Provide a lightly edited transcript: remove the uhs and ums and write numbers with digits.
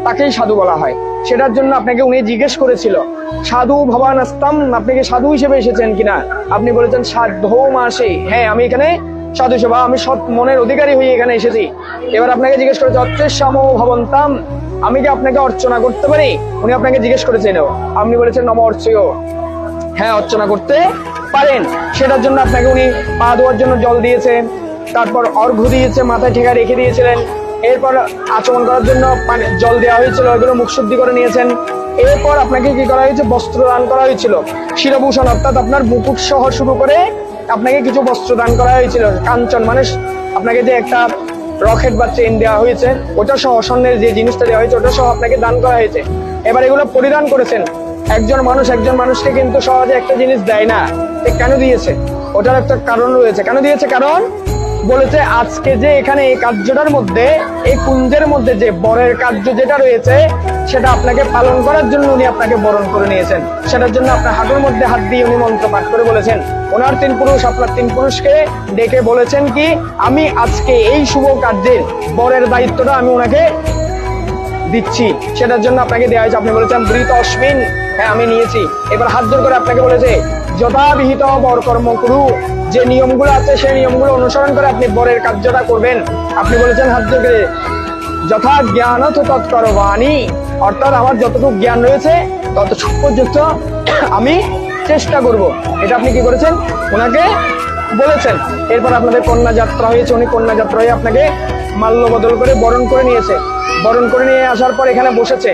তাকেই সাধু বলা হয়। সেটার জন্য আপনাকে উনি জিজ্ঞেস করেছিল, সাধু ভবান আস্তাম, আপনি কি সাধু হিসেবে এসেছেন কিনা? আপনি বলেছেন সাধু মাসে, হ্যাঁ আমি এখানে সাধু সেবা, আমি সৎ মনের অধিকারী হয়ে এখানে এসেছি। এবার আপনাকে জিজ্ঞেস করেছে অত্রেশ্যাম ভবন্তাম, আমি কি আপনাকে অর্চনা করতে পারি? উনি আপনাকে জিজ্ঞেস করেছেন, আপনি বলেছেন নম অর্চয়, হ্যাঁ অর্চনা করতে পারেন। সেটার জন্য আপনাকে উনি পা ধোয়ার জন্য জল দিয়েছেন, তারপর অর্ঘ্য দিয়েছে, মাথায় ঠেকা রেখে দিয়েছিলেন। এরপর আচমন করার জন্য জল দেওয়া হয়েছিল, এগুলো মুখ শুদ্ধি করে নিয়েছেন। এরপর আপনাকে কি করা হয়েছে? বস্ত্র দান করা হয়েছিল, শিরভূষণ অর্থাৎ আপনার মুকুট সহ শুরু করে আপনাকে কিছু বস্ত্র দান করা হয়েছিল। কাঞ্চন মানে আপনাকে যে একটা রকেট বা চেন দেওয়া হয়েছে, ওটা সহ স্বর্ণের যে জিনিসটা দেওয়া হয়েছে ওটা সহ আপনাকে দান করা হয়েছে। এবার এগুলো পরিধান করেছেন। একজন মানুষকে কিন্তু সহজে একটা জিনিস দেয় না, কেন দিয়েছে? ওটার একটা কারণ রয়েছে। কেন দিয়েছে? কারণ বলেছে আজকে যে এখানে এই কার্যটার মধ্যে, এই কুঞ্জের মধ্যে যে বরের কার্য যেটা রয়েছে, সেটা আপনাকে পালন করার জন্য উনি আপনাকে বরণ করে নিয়েছেন। সেটার জন্য আপনার হাঁটুর মধ্যে হাত দিয়ে উনি মন্ত্র পাঠ করে বলেছেন, ওনার 3 পুরুষ আপনার 3 পুরুষকে ডেকে বলেছেন কি, আমি আজকে এই শুভ কার্যের বরের দায়িত্বটা আমি ওনাকে দিচ্ছি, সেটার জন্য আপনাকে দেওয়া হয়েছে। আপনি বলেছেন বৃত অস্মিন, হ্যাঁ আমি নিয়েছি। এবার হাত জোর করে আপনাকে বলেছে যথাবিহিত বর কর্ম করু, যে নিয়মগুলো আছে সেই নিয়মগুলো অনুসরণ করে আপনি বরের কার্যটা করবেন। আপনি বলেছেন হাত জোর করে যথা জ্ঞান তৎকরবাণী, অর্থাৎ আমার যতটুকু জ্ঞান রয়েছে ততটুকু পর্যন্ত আমি চেষ্টা করব, এটা আপনি কি করেছেন? ওনাকে বলেছেন। এরপর আপনাদের কন্যা যাত্রা হয়েছে, উনি কন্যা যাত্রা হয়ে আপনাকে মাল্য বদল করে বরণ করে নিয়েছে। বরণ করে নিয়ে আসার পর এখানে বসেছে,